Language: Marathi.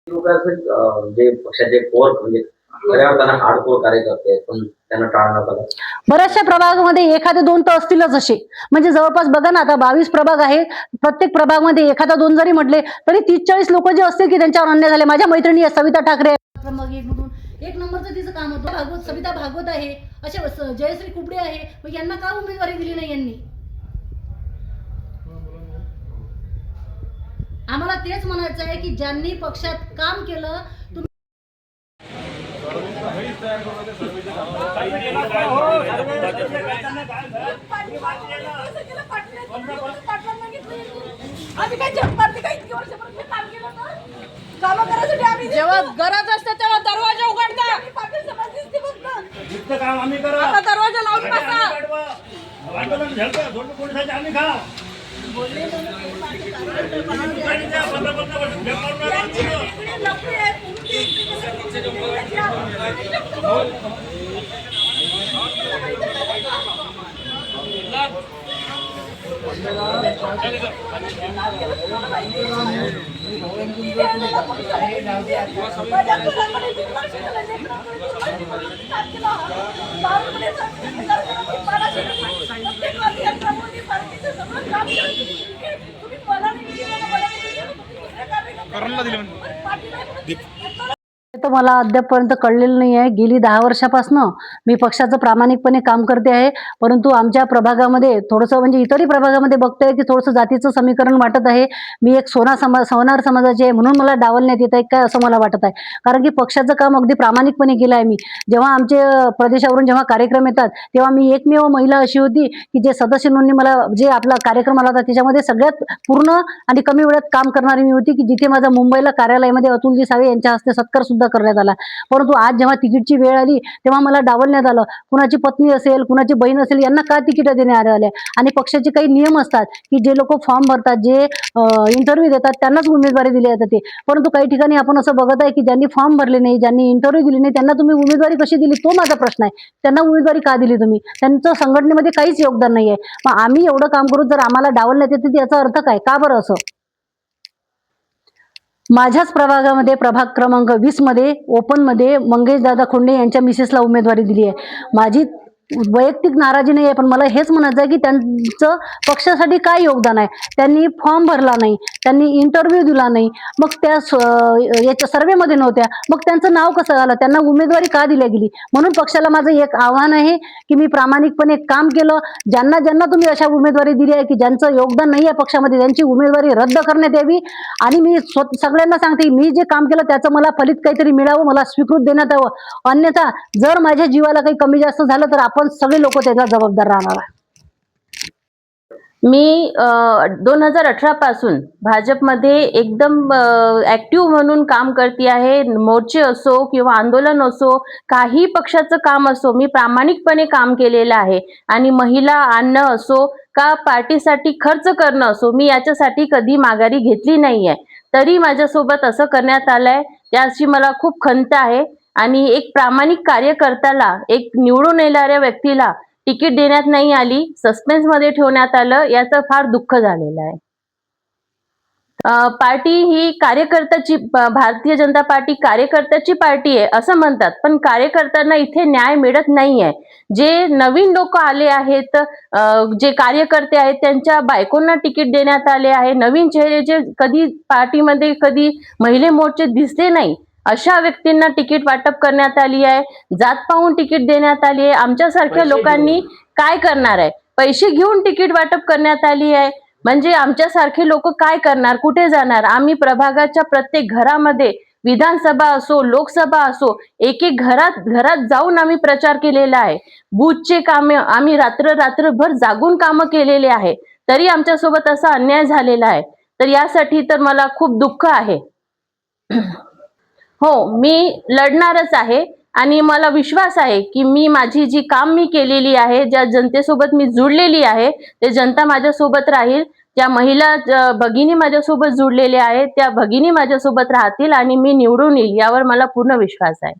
लोक जे पक्षाचे कोर म्हणजे खऱ्या अर्थानं हार्डकोर कार्यकर्ते आहेत, पण त्यांना टाळण्यात आलं. बऱ्याचशा प्रभागामध्ये एखादे दोन तर असतीलच असे. म्हणजे जवळपास बघा ना, आता 22 प्रभाग आहे. प्रत्येक प्रभागामध्ये एखादा दोन जरी म्हटले तरी 30-40 लोक जे असतील की त्यांच्यावर अन्याय झाले. माझ्या मैत्रिणी आहेत, सविता ठाकरे मग एक नंबरचं तिचं काम होतं. सविता भागवत आहे, असे जयश्री कुबडे आहे. मग यांना का उमेदवारी दिली नाही यांनी? आम्हाला तेच म्हणायचं आहे की ज्यांनी पक्षात काम केलं जेव्हा गरज असते तेव्हा दरवाजा उघडता. दरवाजा लावून तर मला अद्यापपर्यंत कळलेलं नाही आहे. गेली 10 वर्षापासून मी पक्षाचं प्रामाणिकपणे काम करते आहे. परंतु आमच्या प्रभागामध्ये थोडंसं म्हणजे इतरही प्रभागामध्ये बघतोय की थोडंसं जातीचं समीकरण वाटत आहे. मी एक सवनार समाजाची आहे म्हणून मला डावलण्यात येत आहे काय असं मला वाटत आहे. कारण की पक्षाचं काम अगदी प्रामाणिकपणे केलं आहे मी. जेव्हा आमचे प्रदेशावरून जेव्हा कार्यक्रम येतात तेव्हा मी एकमेव महिला अशी होती की जे सदस्य नोंदणी मला जे आपला कार्यक्रम आला होता त्याच्यामध्ये सगळ्यात पूर्ण आणि कमी वेळात काम करणारी मी होती की जिथे माझा मुंबईला कार्यालयामध्ये अतुलजी सावे यांच्या हस्ते सत्कार सुद्धा करण्यात आला. परंतु आज जेव्हा तिकीटची वेळ आली तेव्हा मला डावलण्यात आलं. कुणाची पत्नी असेल, कुणाची बहीण असेल यांना का तिकीट देण्यात आले? आणि पक्षाचे काही नियम असतात की जे लोक फॉर्म भरतात, जे इंटरव्ह्यू देतात त्यांनाच उमेदवारी दिली जाते. परंतु काही ठिकाणी आपण असं बघत आहे की ज्यांनी फॉर्म भरले नाही, ज्यांनी इंटरव्ह्यू दिली नाही त्यांना तुम्ही उमेदवारी कशी दिली? तो माझा प्रश्न आहे. त्यांना उमेदवारी का दिली तुम्ही? त्यांचं संघटनेमध्ये काहीच योगदान नाहीये. मग आम्ही एवढं काम करून जर आम्हाला डावलण्यात येते याचा अर्थ काय? का बरं असं? माझ्याच प्रभागामध्ये प्रभाग क्रमांक 20 मध्ये ओपन मध्ये मंगेश दादा खोंडे यांच्या मिसेसला उमेदवारी दिली आहे. माझी वैयक्तिक नाराजी नाही आहे, पण मला हेच म्हणायचं आहे की त्यांचं पक्षासाठी काय योगदान आहे? त्यांनी फॉर्म भरला नाही, त्यांनी इंटरव्ह्यू दिला नाही, मग त्या याच्या सर्वेमध्ये नव्हत्या, मग त्यांचं नाव कसं झालं? त्यांना उमेदवारी का दिली गेली? म्हणून पक्षाला माझं एक आव्हान आहे की मी प्रामाणिकपणे काम केलं. ज्यांना ज्यांना तुम्ही अशा उमेदवारी दिली आहे की ज्यांचं योगदान नाही आहे पक्षामध्ये त्यांची उमेदवारी रद्द करण्यात यावी. आणि मी सगळ्यांना सांगते मी जे काम केलं त्याचं मला फलित काहीतरी मिळावं, मला स्वीकृत देण्यात यावं. अन्यथा जर माझ्या जीवाला काही कमी जास्त झालं तर आपण सगळे लोक त्याला जबाबदार राहणार आहे. मी 2018 पासून भाजपमध्ये एकदम ऍक्टिव्ह म्हणून काम करते आहे. मोर्चे असो किंवा आंदोलन असो, काही पक्षाचं काम असो, मी प्रामाणिकपणे काम केलेलं आहे. आणि महिला आणणं असो का पार्टीसाठी खर्च करणं असो, मी याच्यासाठी कधी माघारी घेतली नाहीये. तरी माझ्यासोबत असं करण्यात आलंय, याची मला खूप खंत आहे. आणि एक प्रामाणिक कार्यकर्त्याला, एक निवडून येणाऱ्या व्यक्तीला तिकीट देण्यात नाही आली, सस्पेन्स मध्ये ठेवण्यात आलं, याचं फार दुःख झालेलं आहे. पार्टी ही कार्यकर्त्याची, भारतीय जनता पार्टी कार्यकर्त्याची पार्टी आहे असं म्हणतात, पण कार्यकर्त्यांना इथे न्याय मिळत नाहीये. जे नवीन लोक आले आहेत, जे कार्यकर्ते आहेत त्यांच्या बायकोंना तिकीट देण्यात आले आहे. नवीन चेहरे जे कधी पार्टीमध्ये कधी महिला मोर्चे दिसले नाही अशा व्यक्तींना तिकीट वाटप करण्यात आली आहे. जात पाहून तिकीट देण्यात आली आहे. आमच्यासारख्या लोकांनी काय करणार आहे? पैसे घेऊन तिकीट वाटप करण्यात आली आहे. म्हणजे आमच्यासारखे लोक काय करणार? कुठे जाणार? आम्ही प्रभागाच्या प्रत्येक घरामध्ये, विधानसभा असो, लोकसभा असो, एक एक घरात जाऊन आम्ही प्रचार केलेला आहे. बूथचे कामे आम्ही रात्रभर जागून कामं केलेले आहे. तरी आमच्यासोबत असा अन्याय झालेला आहे. तर यासाठी तर मला खूप दुःख आहे. हो, मी लढणारच आहे. आणि मला विश्वास आहे की माझी जी काम मी केलेली आहे, ज्या जनतेसोबत मी जुळलेली आहे, ते जनता माझ्यासोबत राहील. ज्या महिला भगिनी माझ्यासोबत जुळलेल्या आहेत त्या भगिनी माझ्यासोबत राहतील आणि मी निवडून येईल यावर मला पूर्ण विश्वास आहे.